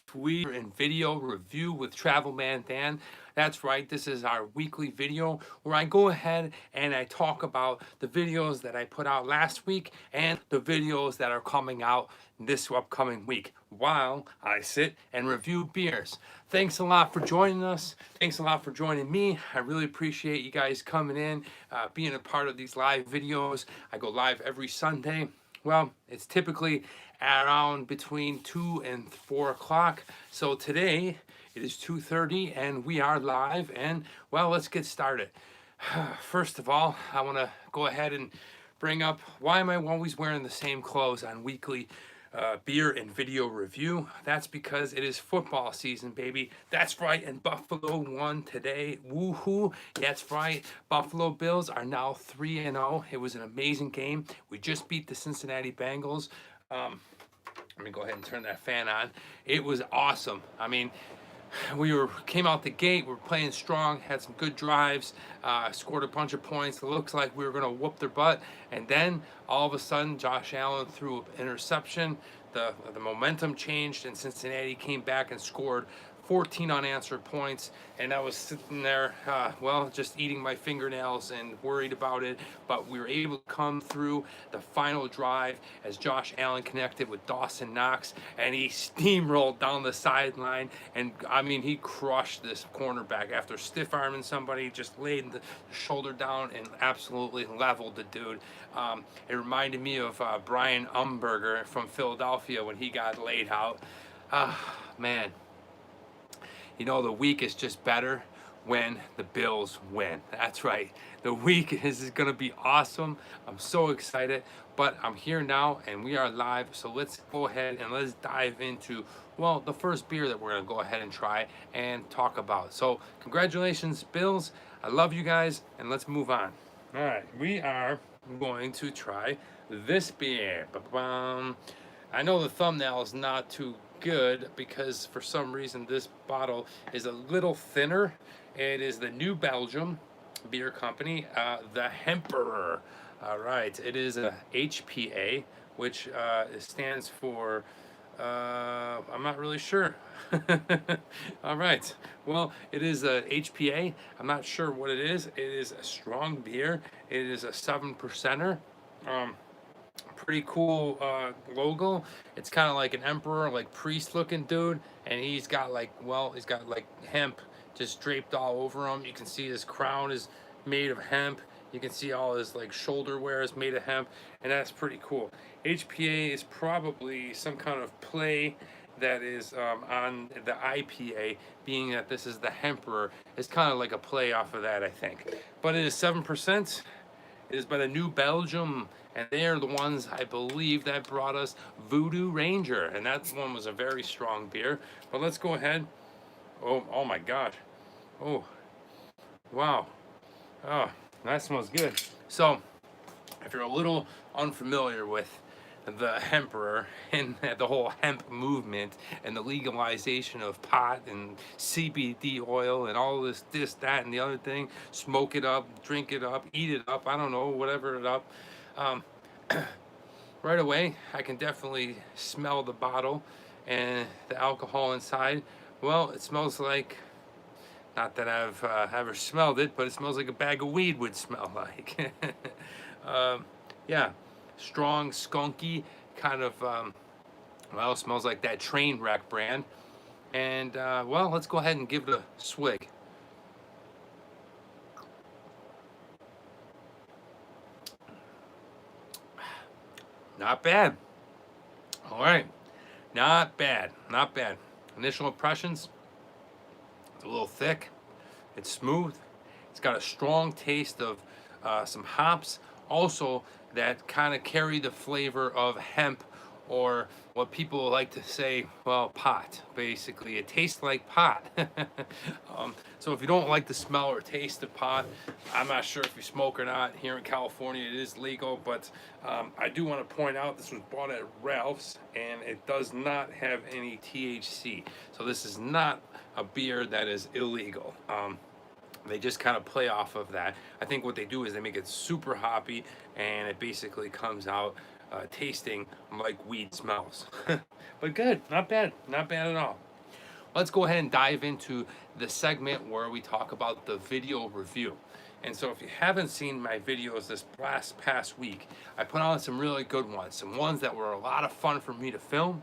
Tweet and video review with Travel Man Dan. That's right, this is our weekly video where I go ahead and I talk about the videos that I put out last week and the videos that are coming out this upcoming week while I sit and review beers. Thanks a lot for joining us. Thanks a lot for joining me. I really appreciate you guys coming in, being a part of these live videos. I go live every Sunday. Well, it's typically around between 2 and 4 o'clock. So today it is 2:30 and we are live, and well, let's get started. First of all, I want to go ahead and bring up, why am I always wearing the same clothes on weekly beer and video review? That's because it is football season, baby. That's right, and Buffalo won today. Woohoo! That's right. Buffalo Bills are now 3-0. It was an amazing game. We just beat the Cincinnati Bengals. Let me go ahead and turn that fan on. It was awesome. I mean, came out the gate, we were playing strong, had some good drives, scored a bunch of points. It looks like we were going to whoop their butt, and then all of a sudden Josh Allen threw an interception. The momentum changed, and Cincinnati came back and scored 14 unanswered points, and I was sitting there, well, just eating my fingernails and worried about it, but we were able to come through the final drive as Josh Allen connected with Dawson Knox, and he steamrolled down the sideline, and I mean, he crushed this cornerback after stiff-arming somebody, just laid the shoulder down and absolutely leveled the dude. It reminded me of Brian Umberger from Philadelphia when he got laid out. Man. You know, the week is just better when the Bills win. That's right. The week is going to be awesome. I'm so excited, but I'm here now and we are live. So let's go ahead and let's dive into, well, the first beer that we're going to go ahead and try and talk about. So congratulations, Bills. I love you guys, and let's move on. All right, we are going to try this beer. Ba-bum. I know the thumbnail is not too good because for some reason this bottle is a little thinner. It is the New Belgium beer company, the Hemperor. All right, it is a HPA, which stands for I'm not really sure. All right, well, it is a HPA. I'm not sure what it is. It is a strong beer. It is a 7%er. Pretty cool logo. It's kind of like an emperor, like priest looking dude, and he's got like, well, he's got like hemp just draped all over him. You can see his crown is made of hemp. You can see all his like shoulder wear is made of hemp, and that's pretty cool. HPA is probably some kind of play that is on the IPA, being that this is the Hemperor. It's kind of like a play off of that, I think. But it is 7%. It is by the New Belgium, and they are the ones, I believe, that brought us Voodoo Ranger, and that one was a very strong beer. But let's go ahead. Oh my gosh. Oh, wow. Oh, that smells good. So, if you're a little unfamiliar with the Hemperor and the whole hemp movement and the legalization of pot and CBD oil and all this, that, and the other thing, smoke it up, drink it up, eat it up, I don't know, whatever it up. Right away, I can definitely smell the bottle and the alcohol inside. Well, it smells like, not that I've ever smelled it, but it smells like a bag of weed would smell like. Yeah, strong, skunky, kind of, well, smells like that train wreck brand. And, well, let's go ahead and give it a swig. Not bad. All right, not bad, not bad. Initial impressions, it's a little thick, it's smooth, it's got a strong taste of some hops, also that kind of carry the flavor of hemp, or what people like to say, well, pot. Basically, it tastes like pot. So if you don't like the smell or taste of pot, I'm not sure if you smoke or not. Here in California, it is legal, but I do want to point out this was bought at Ralph's, and it does not have any THC. So this is not a beer that is illegal. They just kind of play off of that. I think what they do is they make it super hoppy, and it basically comes out tasting like weed smells. But good, not bad, not bad at all. Let's go ahead and dive into the segment where we talk about the video review. And so if you haven't seen my videos this past week, I put on some really good ones, some ones that were a lot of fun for me to film.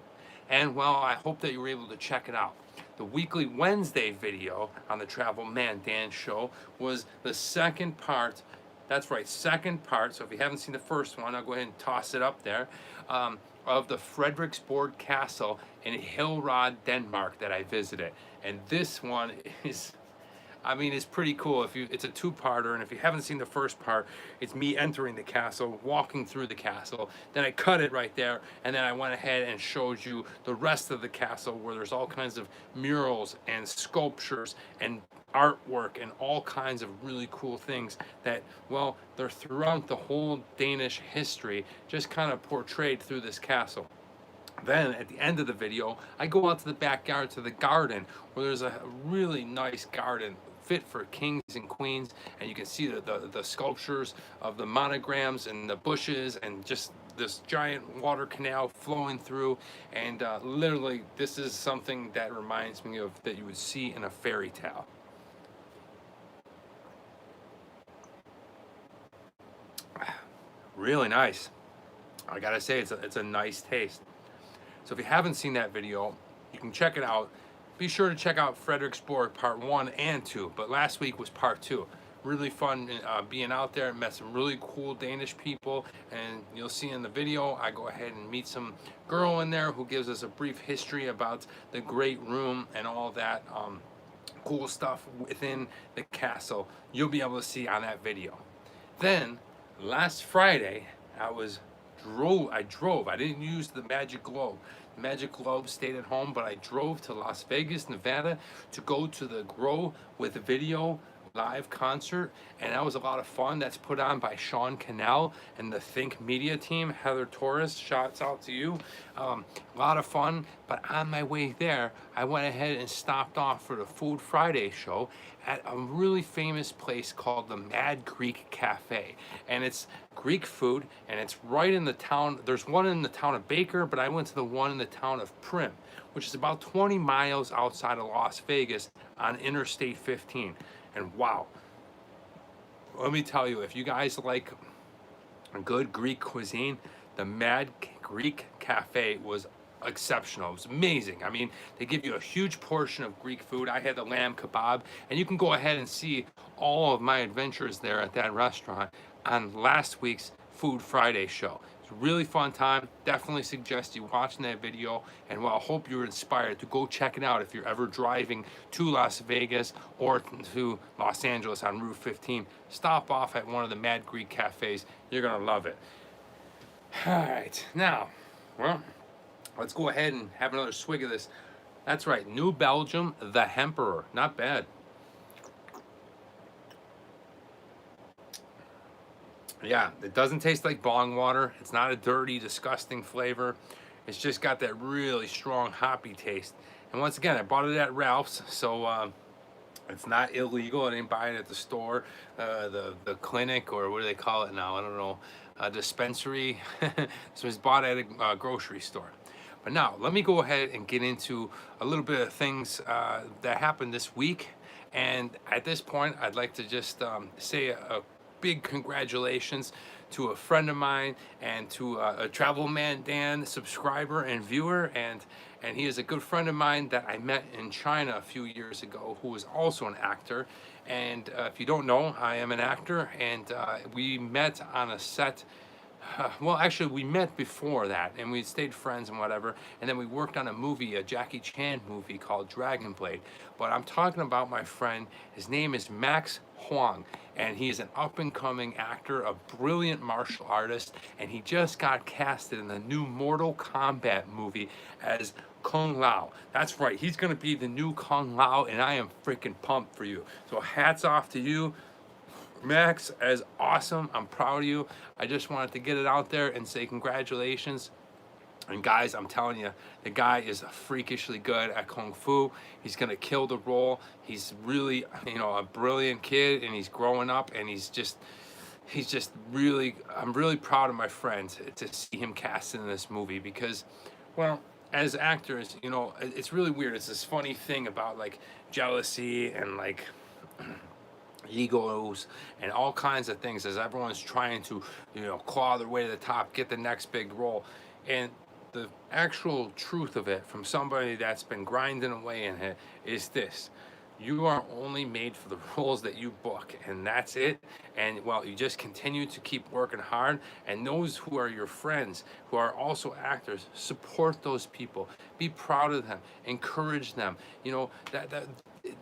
And well, I hope that you were able to check it out. The weekly Wednesday video on the Travel Man Dan show was the second part. That's right, second part. So if you haven't seen the first one, I'll go ahead and toss it up there. Of the Frederiksborg Castle in Hillerød, Denmark that I visited. And this one is, I mean, it's pretty cool. It's a two-parter, and if you haven't seen the first part, it's me entering the castle, walking through the castle. Then I cut it right there, and then I went ahead and showed you the rest of the castle, where there's all kinds of murals and sculptures and artwork and all kinds of really cool things that, well, they're throughout the whole Danish history, just kind of portrayed through this castle. Then at the end of the video, I go out to the backyard to the garden, where there's a really nice garden fit for kings and queens, and you can see the sculptures of the monograms and the bushes and just this giant water canal flowing through. And literally, this is something that reminds me of that you would see in a fairy tale. Really nice. I gotta say, it's a nice taste. So if you haven't seen that video, you can check it out. Be sure to check out Frederiksborg part 1 and 2, but last week was part 2. Really fun being out there, met some really cool Danish people, and you'll see in the video, I go ahead and meet some girl in there who gives us a brief history about the great room and all that cool stuff within the castle. You'll be able to see on that video. Then, last Friday, I drove. I didn't use the Magic Globe. The Magic Globe stayed at home, but I drove to Las Vegas, Nevada to go to the Grow with Video live concert, and that was a lot of fun. That's put on by Sean Cannell and the Think Media team. Heather Torres, shouts out to you. A lot of fun, but on my way there, I went ahead and stopped off for the Food Friday show at a really famous place called the Mad Greek Cafe. And it's Greek food, and it's right in the town. There's one in the town of Baker, but I went to the one in the town of Prim, which is about 20 miles outside of Las Vegas on Interstate 15. And wow, let me tell you, if you guys like a good Greek cuisine, the Mad Greek Cafe was exceptional. It was amazing. I mean, they give you a huge portion of Greek food. I had the lamb kebab, and you can go ahead and see all of my adventures there at that restaurant on last week's Food Friday show. It's a really fun time. Definitely suggest you watching that video, and well, I hope you're inspired to go check it out if you're ever driving to Las Vegas or to Los Angeles on Route 15. Stop off at one of the Mad Greek cafes. You're gonna love it. All right, now, well, let's go ahead and have another swig of this. That's right, New Belgium, the Emperor. Not bad. Yeah, it doesn't taste like bong water. It's not a dirty, disgusting flavor. It's just got that really strong hoppy taste. And once again, I bought it at Ralph's, so it's not illegal. I didn't buy it at the store, the clinic, or what do they call it now? I don't know, dispensary. So it's bought at a grocery store. But now, let me go ahead and get into a little bit of things that happened this week. And at this point, I'd like to just say a big congratulations to a friend of mine and to a Travel Man Dan subscriber and viewer, and he is a good friend of mine that I met in China a few years ago, who is also an actor. And if you don't know, I am an actor, and we met on a set. Well, actually, we met before that, and we stayed friends and whatever, and then we worked on a movie, a Jackie Chan movie called Dragon Blade. But I'm talking about my friend. His name is Max Huang, and he is an up-and-coming actor, a brilliant martial artist, and he just got casted in the new Mortal Kombat movie as Kung Lao. That's right, he's going to be the new Kung Lao, and I am freaking pumped for you. So hats off to you, Max, as awesome. I'm proud of you. I just wanted to get it out there and say congratulations. And guys, I'm telling you, the guy is freakishly good at Kung Fu. He's gonna kill the role. He's really, a brilliant kid, and he's growing up, and he's just, he's just really, I'm really proud of my friend to see him cast in this movie because, well, as actors, you know, it's really weird. It's this funny thing about like jealousy and like egos and all kinds of things as everyone's trying to, you know, claw their way to the top, get the next big role. And the actual truth of it from somebody that's been grinding away in it is this: you are only made for the roles that you book, and that's it. And well, you just continue to keep working hard, and those who are your friends who are also actors, support those people, be proud of them, encourage them. You know, that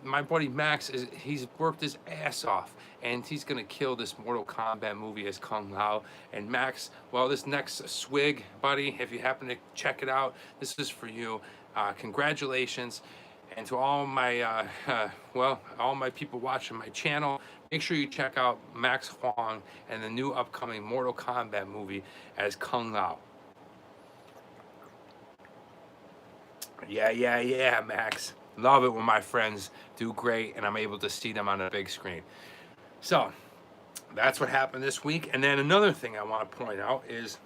my buddy Max is, he's worked his ass off and he's gonna kill this Mortal Kombat movie as Kung Lao. And Max, well, this next swig, buddy, if you happen to check it out, this is for you. Congratulations. And to all my well, all my people watching my channel, make sure you check out Max Huang and the new upcoming Mortal Kombat movie as Kung Lao. Yeah, Max. Love it when my friends do great and I'm able to see them on a big screen. So that's what happened this week. And then another thing I want to point out is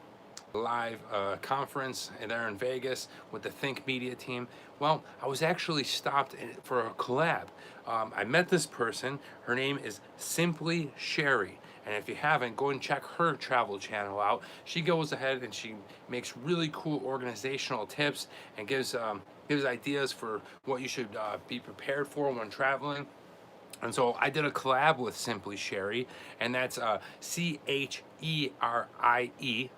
live conference there in Vegas with the Think Media team. Well, I was actually stopped for a collab. I met this person. Her name is Simply Sherry. And if you haven't, go and check her travel channel out. She goes ahead and she makes really cool organizational tips and gives ideas for what you should be prepared for when traveling. And so I did a collab with Simply Sherry, and that's Cherie,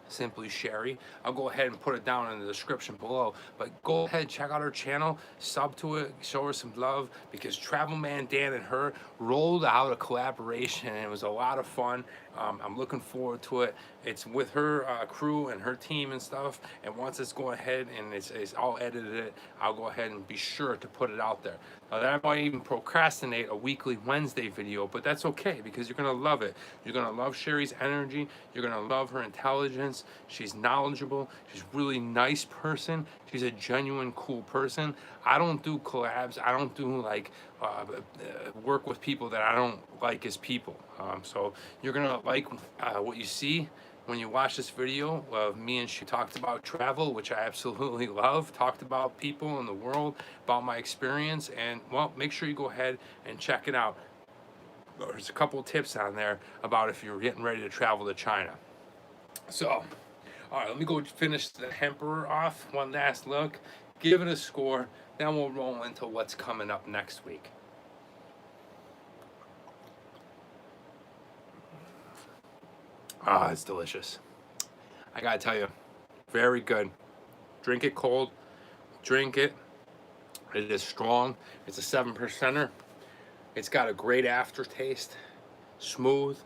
Simply Sherry. I'll go ahead and put it down in the description below. But go ahead, check out her channel, sub to it, show her some love, because Travel Man Dan and her rolled out a collaboration, and it was a lot of fun. I'm looking forward to it. It's with her crew and her team and stuff. And once it's going ahead and it's all edited, I'll go ahead and be sure to put it out there. Now, that I might even procrastinate a weekly Wednesday video, but that's okay because you're gonna love it. You're gonna love Sherry's energy. You're gonna love her intelligence. She's knowledgeable. She's a really nice person. She's a genuine cool person. I don't do collabs. I don't do like work with people that I don't like as people. So you're gonna like what you see when you watch this video of me and she talked about travel, which I absolutely love, talked about people in the world, about my experience, and well, make sure you go ahead and check it out. There's a couple of tips on there about if you're getting ready to travel to China. So, all right, let me go finish the Emperor off, one last look, give it a score, then we'll roll into what's coming up next week. Ah, it's delicious. I gotta tell you, very good. Drink it cold, drink it. It is strong. It's a 7%er. It's got a great aftertaste, smooth,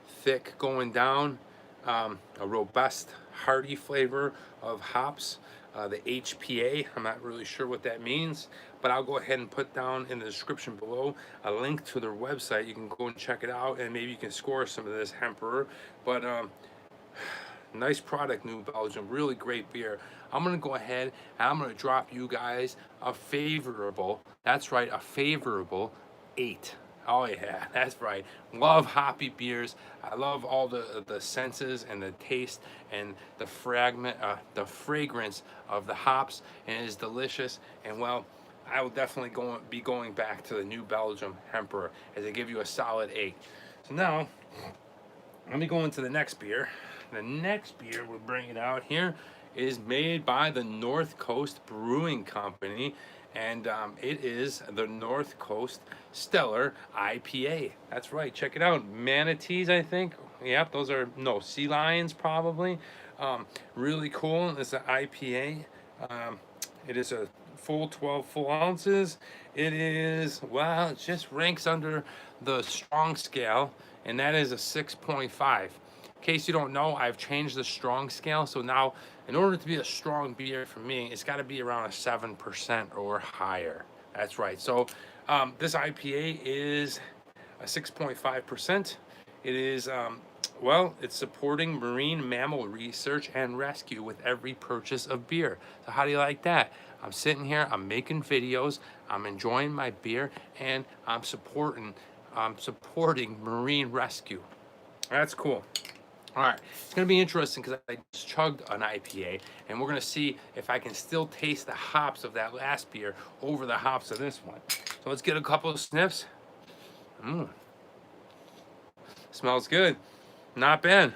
thick going down, a robust, hearty flavor of hops. The HPA, I'm not really sure what that means, but I'll go ahead and put down in the description below a link to their website. You can go and check it out, and maybe you can score some of this Emperor. But nice product, New Belgium, really great beer. I'm gonna go ahead and I'm gonna drop you guys a favorable, that's right, a favorable 8. Oh yeah, that's right. Love hoppy beers. I love all the senses and the taste and the fragrance of the hops, and it is delicious. And well, I will definitely be going back to the New Belgium Emperor as I give you a solid 8. So now, let me go into the next beer. The next beer we're bringing out here is made by the North Coast Brewing Company, and it is the North Coast Stellar IPA. That's right, check it out. Manatees, I think. Yep, those are, no, sea lions probably. Really cool. It's an IPA. It is a full 12 full ounces. It is, well, it just ranks under the strong scale, and that is a 6.5. In case you don't know, I've changed the strong scale, so now in order to be a strong beer for me, it's got to be around a 7% or higher. That's right. So this IPA is a 6.5%. It is, well, it's supporting marine mammal research and rescue with every purchase of beer. So how do you like that? I'm sitting here, I'm making videos, I'm enjoying my beer, and I'm supporting marine rescue. That's cool. All right, it's gonna be interesting because I just chugged an IPA, and we're gonna see if I can still taste the hops of that last beer over the hops of this one. So let's get a couple of sniffs. Smells good. Not bad.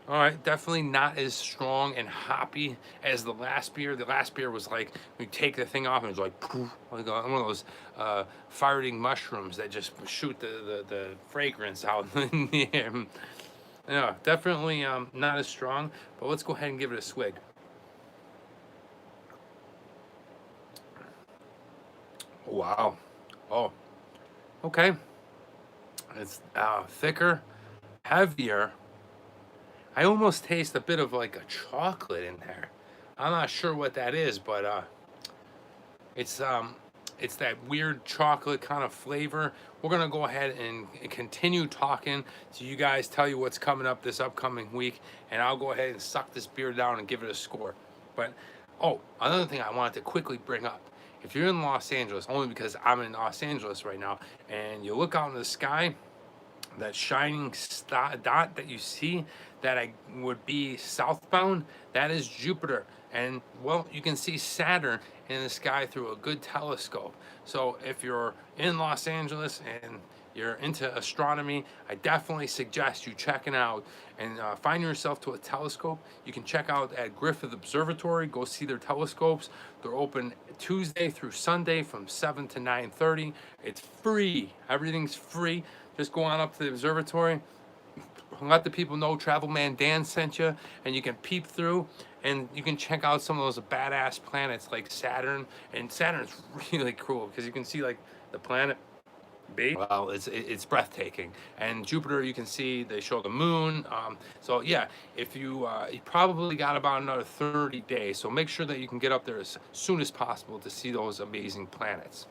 All right, definitely not as strong and hoppy as the last beer. The last beer was like, you take the thing off and it's like, poof, like one of those farting mushrooms that just shoot the fragrance out in the air. Yeah, definitely not as strong, but let's go ahead and give it a swig. Wow. Oh, okay. It's thicker, heavier. I almost taste a bit of like a chocolate in there. I'm not sure what that is, but it's it's that weird chocolate kind of flavor. We're gonna go ahead and continue talking to you guys, tell you what's coming up this upcoming week, and I'll go ahead and suck this beer down and give it a score. But oh, another thing I wanted to quickly bring up. If you're in Los Angeles, only because I'm in Los Angeles right now, and you look out in the sky, that shining dot that you see that I would be southbound, that is Jupiter. And well, you can see Saturn in the sky through a good telescope. So if you're in Los Angeles and you're into astronomy, I definitely suggest you checking out and find yourself to a telescope. You can check out at Griffith Observatory, go see their telescopes. They're open Tuesday through Sunday from 7 to 9:30. It's free, everything's free. Just go on up to the observatory, let the people know Travel Man Dan sent you, and you can peep through and you can check out some of those badass planets like Saturn. And Saturn's really cool because you can see like the planet B. Well, it's breathtaking. And Jupiter, you can see they show the moon. So yeah, if you probably got about another 30 days, so make sure that you can get up there as soon as possible to see those amazing planets.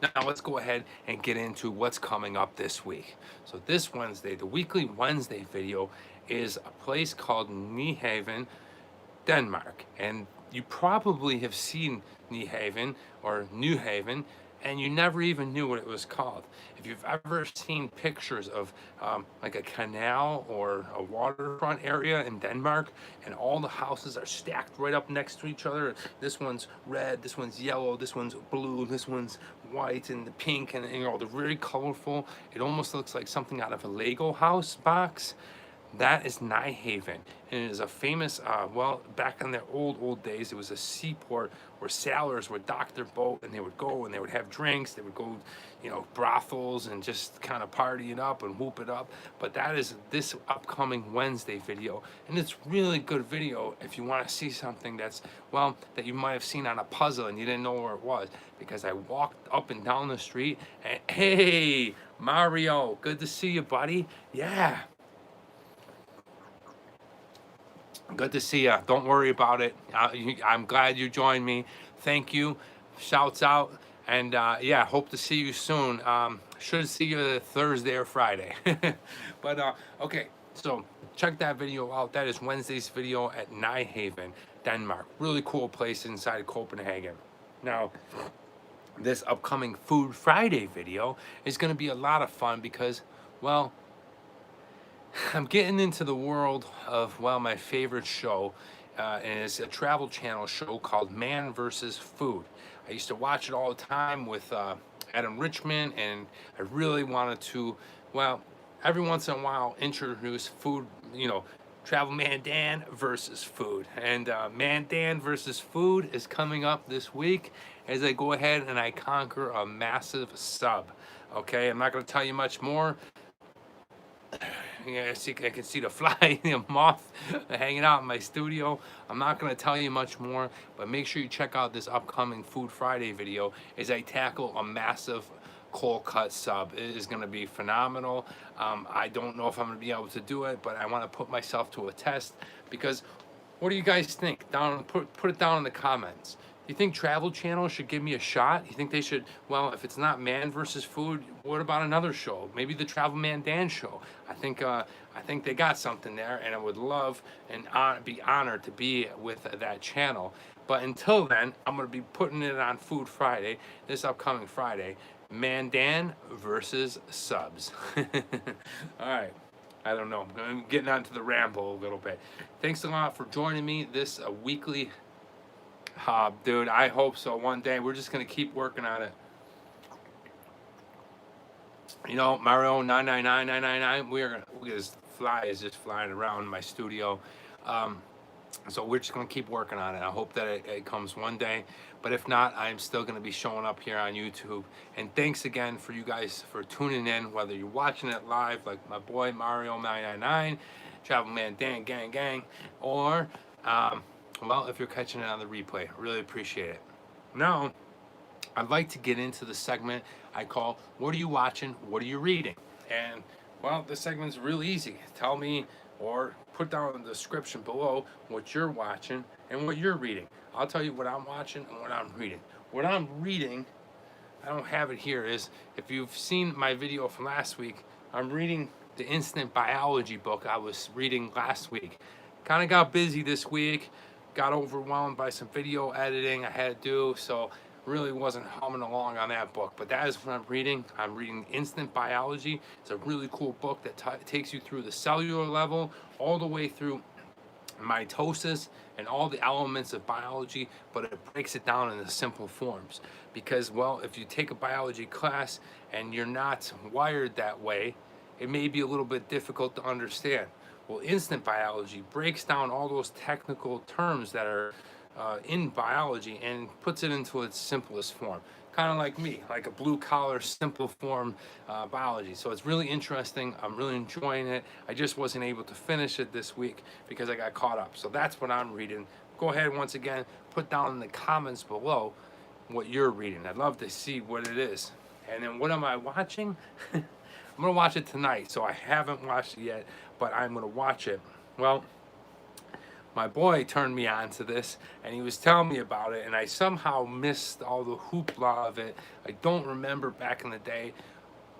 Now let's go ahead and get into what's coming up this week. So this Wednesday, the weekly Wednesday video is a place called Nyhavn, Denmark. And you probably have seen Nyhavn or New Haven, and you never even knew what it was called. If you've ever seen pictures of like a canal or a waterfront area in Denmark, and all the houses are stacked right up next to each other. This one's red, this one's yellow, this one's blue, this one's white and the pink, and you know, they're very colorful. It almost looks like something out of a Lego house box. That is Nyhavn, and it is a famous, well, back in the old days, it was a seaport where sailors would dock their boat and they would go and they would have drinks, they would go, you know, brothels and just kind of party it up and whoop it up. But that is this upcoming Wednesday video, and it's really good video if you want to see something that's, well, that you might have seen on a puzzle and you didn't know where it was, because I walked up and down the street and, hey, Mario, good to see you, buddy. Yeah. Good to see you. Don't worry about it. I'm glad you joined me. Thank you. Shouts out. And yeah, hope to see you soon. Should see you Thursday or Friday. But okay, so check that video out. That is Wednesday's video at Nyhavn, Denmark. Really cool place inside Copenhagen. Now, this upcoming Food Friday video is going to be a lot of fun because, well, I'm getting into the world of, well, my favorite show, and it's a travel channel show called Man vs. Food. I used to watch it all the time with Adam Richman, and I really wanted to, well, every once in a while introduce food, you know, Travel Man Dan versus food. And Man Dan versus food is coming up this week as I go ahead and I conquer a massive sub. Okay, I'm not going to tell you much more. Yeah, I can see the fly, the moth hanging out in my studio. I'm not going to tell you much more, but make sure you check out this upcoming Food Friday video as I tackle a massive cold cut sub. It is going to be phenomenal. I don't know if I'm going to be able to do it, but I want to put myself to a test, because what do you guys think? Put it down in the comments. You think Travel Channel should give me a shot? You think they should, well, if it's not Man versus Food, what about another show? Maybe the Travel Man Dan show. I think they got something there, and I would love and be honored to be with that channel. But until then, I'm going to be putting it on Food Friday, this upcoming Friday. Man Dan versus subs. All right. I don't know. I'm getting onto the ramble a little bit. Thanks a lot for joining me this weekly. Dude, I hope so one day. We're just going to keep working on it. You know, Mario 999999, we're going to, look at this fly is just flying around my studio. So we're just going to keep working on it. I hope that it comes one day. But if not, I'm still going to be showing up here on YouTube. And thanks again for you guys for tuning in, whether you're watching it live like my boy Mario 999, Travel Man Dan Gang Gang, or, well, if you're catching it on the replay. Really appreciate it. Now, I'd like to get into the segment I call, what are you watching, what are you reading? And, well, this segment's real easy. Tell me or put down in the description below what you're watching and what you're reading. I'll tell you what I'm watching and what I'm reading. What I'm reading, I don't have it here, is if you've seen my video from last week, I'm reading the Instant Biology book I was reading last week. Kind of got busy this week, got overwhelmed by some video editing I had to do, so really wasn't humming along on that book. But that is what I'm reading. I'm reading Instant Biology. It's a really cool book that takes you through the cellular level all the way through mitosis and all the elements of biology, but it breaks it down into simple forms. Because, well, if you take a biology class and you're not wired that way, it may be a little bit difficult to understand. Well, Instant Biology breaks down all those technical terms that are in biology and puts it into its simplest form. Kind of like me, like a blue collar, simple form biology. So it's really interesting. I'm really enjoying it. I just wasn't able to finish it this week because I got caught up. So that's what I'm reading. Go ahead, once again, put down in the comments below what you're reading. I'd love to see what it is. And then what am I watching? I'm going to watch it tonight. So I haven't watched it yet, but I'm going to watch it. Well, my boy turned me on to this and he was telling me about it, and I somehow missed all the hoopla of it. I don't remember back in the day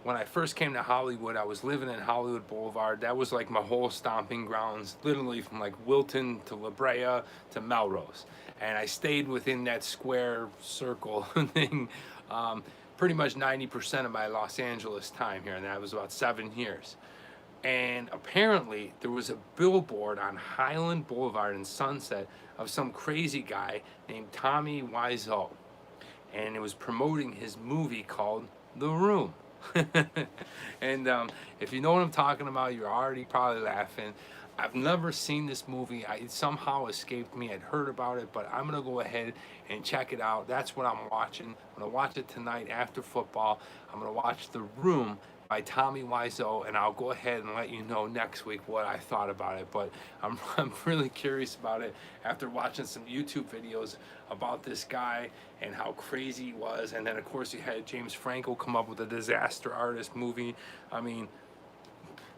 when I first came to Hollywood. I was living in Hollywood Boulevard. That was like my whole stomping grounds, literally from like Wilton to La Brea to Melrose. And I stayed within that square circle thing pretty much 90% of my Los Angeles time here, and that was about 7 years. And apparently there was a billboard on Highland Boulevard in Sunset of some crazy guy named Tommy Wiseau. And it was promoting his movie called The Room. And if you know what I'm talking about, you're already probably laughing. I've never seen this movie. It somehow escaped me. I'd heard about it, but I'm going to go ahead and check it out. That's what I'm watching. I'm going to watch it tonight after football. I'm going to watch The Room by Tommy Wiseau, and I'll go ahead and let you know next week what I thought about it. But I'm really curious about it after watching some YouTube videos about this guy and how crazy he was. And then, of course, you had James Franco come up with a Disaster Artist movie. I mean,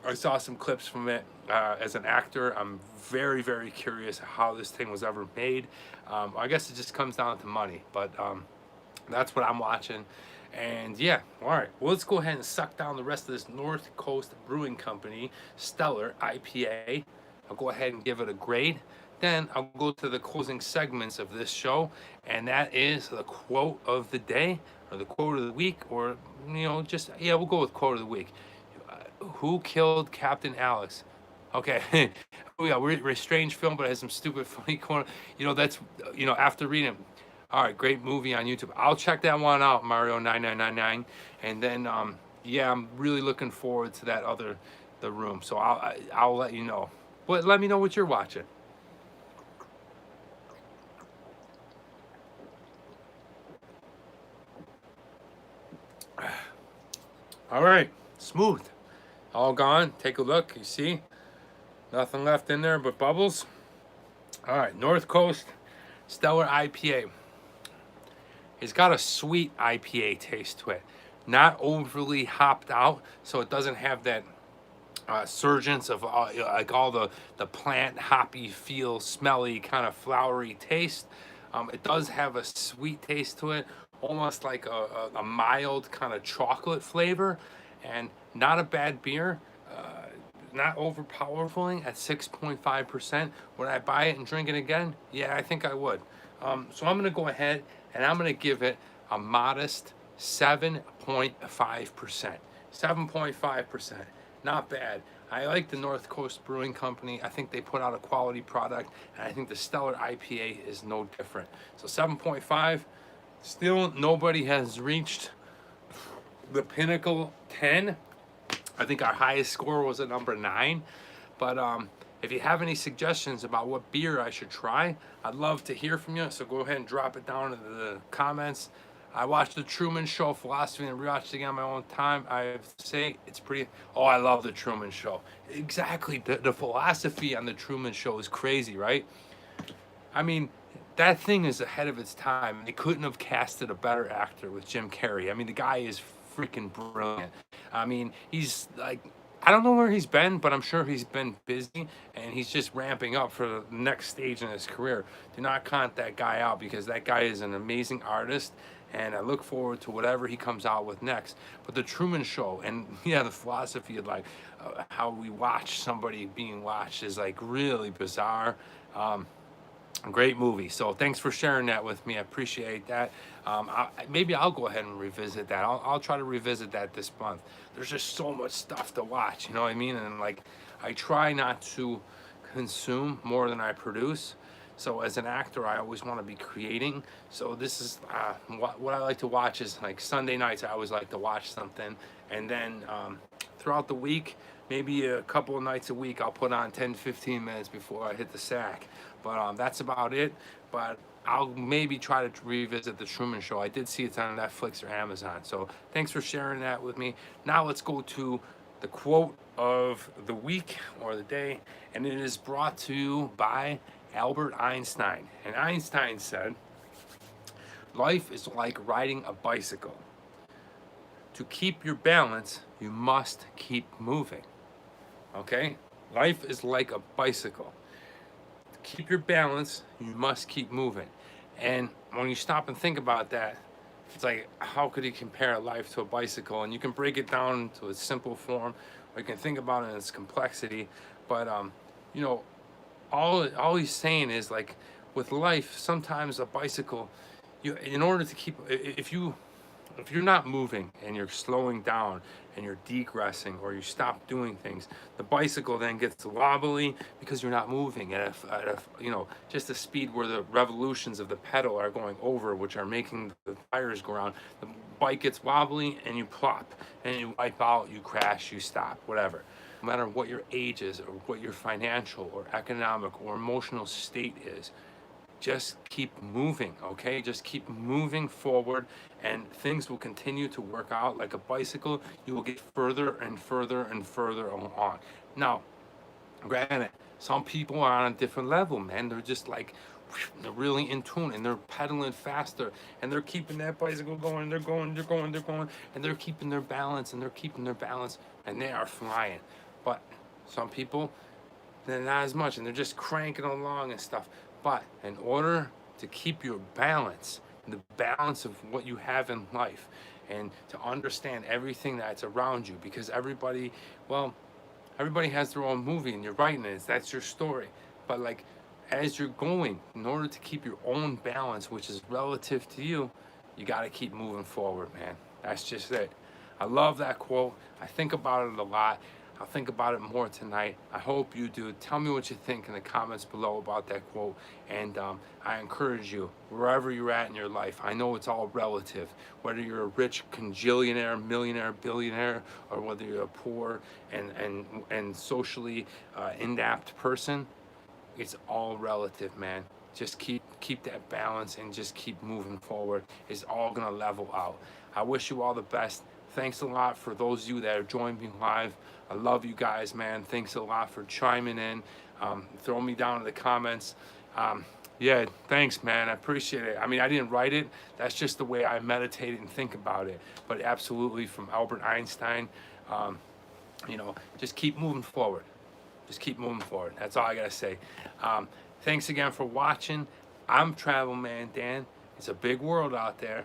I saw some clips from it as an actor. I'm very, very curious how this thing was ever made. I guess it just comes down to money, but that's what I'm watching. And yeah, all right, well, let's go ahead and suck down the rest of this North Coast Brewing Company Stellar IPA. I'll go ahead and give it a grade. Then I'll go to the closing segments of this show, and that is the quote of the day, or the quote of the week, or, you know, just, yeah, we'll go with quote of the week. Who killed Captain Alex? Okay, yeah, we're a strange film, but it has some stupid funny quote. You know, that's, you know, after reading it. All right, great movie on YouTube. I'll check that one out, Mario 9999. And then, yeah, I'm really looking forward to that other, The Room. So I'll let you know. But let me know what you're watching. All right, smooth. All gone. Take a look. You see? Nothing left in there but bubbles. All right, North Coast Stellar IPA. It's got a sweet IPA taste to it. Not overly hopped out, so it doesn't have that surgence of like all the plant hoppy feel, smelly, kind of flowery taste. It does have a sweet taste to it, almost like a mild kind of chocolate flavor, and not a bad beer. Not overpowering at 6.5%. Would I buy it and drink it again? Yeah, I think I would. So I'm going to go ahead and I'm going to give it a modest 7.5%. 7.5%. Not bad. I like the North Coast Brewing Company. I think they put out a quality product, and I think the Stellar IPA is no different. So 7.5, still nobody has reached the pinnacle 10. I think our highest score was a number 9. But if you have any suggestions about what beer I should try, I'd love to hear from you. So go ahead and drop it down in the comments. I watched the Truman Show, Philosophy, and rewatched it again on my own time. I have to say, it's pretty. Oh, I love the Truman Show. Exactly. The philosophy on the Truman Show is crazy, right? I mean, that thing is ahead of its time. They couldn't have casted a better actor with Jim Carrey. I mean, the guy is freaking brilliant. I mean, he's like, I don't know where he's been, but I'm sure he's been busy and he's just ramping up for the next stage in his career. Do not count that guy out, because that guy is an amazing artist, and I look forward to whatever he comes out with next. But the Truman Show, and yeah, the philosophy of like how we watch somebody being watched is like really bizarre. Great movie. So thanks for sharing that with me. I appreciate that. Maybe I'll go ahead and revisit that. I'll try to revisit that this month. There's just so much stuff to watch, you know what I mean? And like, I try not to consume more than I produce. So as an actor, I always want to be creating. So this is what I like to watch is like Sunday nights. I always like to watch something, and then throughout the week, maybe a couple of nights a week, I'll put on 10-15 minutes before I hit the sack. But that's about it. But I'll maybe try to revisit the Truman Show. I did see it's on Netflix or Amazon. So thanks for sharing that with me. Now let's go to the quote of the week or the day, and it is brought to you by Albert Einstein. And Einstein said, "Life is like riding a bicycle. To keep your balance, you must keep moving." Okay? Life is like a bicycle. To keep your balance, you must keep moving. And when you stop and think about that, it's like, how could he compare life to a bicycle? And you can break it down to a simple form, or you can think about it in its complexity. But you know, all he's saying is like, with life, sometimes a bicycle, in order to keep, if you're not moving and you're slowing down and you're degressing or you stop doing things, the bicycle then gets wobbly because you're not moving at just a speed where the revolutions of the pedal are going over, which are making the tires go around. The bike gets wobbly and you plop and you wipe out, you crash, you stop, whatever. No matter what your age is or what your financial or economic or emotional state is, just keep moving, okay? Just keep moving forward, and things will continue to work out. Like a bicycle, you will get further and further and further along. Now, granted, some people are on a different level, man. They're just like, they're really in tune, and they're pedaling faster, and they're keeping that bicycle going. They're going, and they're keeping their balance, and they are flying. But some people, they're not as much, and they're just cranking along and stuff. But in order to keep your balance, the balance of what you have in life, and to understand everything that's around you, because everybody has their own movie, and you're writing it, that's your story. But like, as you're going, in order to keep your own balance, which is relative to you, you got to keep moving forward, man. That's just it. I love that quote. I think about it a lot. I'll think about it more tonight. I hope you do. Tell me what you think in the comments below about that quote. And I encourage you, wherever you're at in your life, I know it's all relative. Whether you're a rich congillionaire, millionaire, billionaire, or whether you're a poor and socially inapt person, it's all relative, man. Just keep that balance and just keep moving forward. It's all gonna level out. I wish you all the best. Thanks a lot for those of you that have joined me live. I love you guys, man. Thanks a lot for chiming in. Throw me down in the comments. Yeah, thanks, man. I appreciate it. I mean, I didn't write it. That's just the way I meditate and think about it. But absolutely, from Albert Einstein, just keep moving forward. Just keep moving forward. That's all I gotta say. Thanks again for watching. I'm Travel Man Dan. It's a big world out there.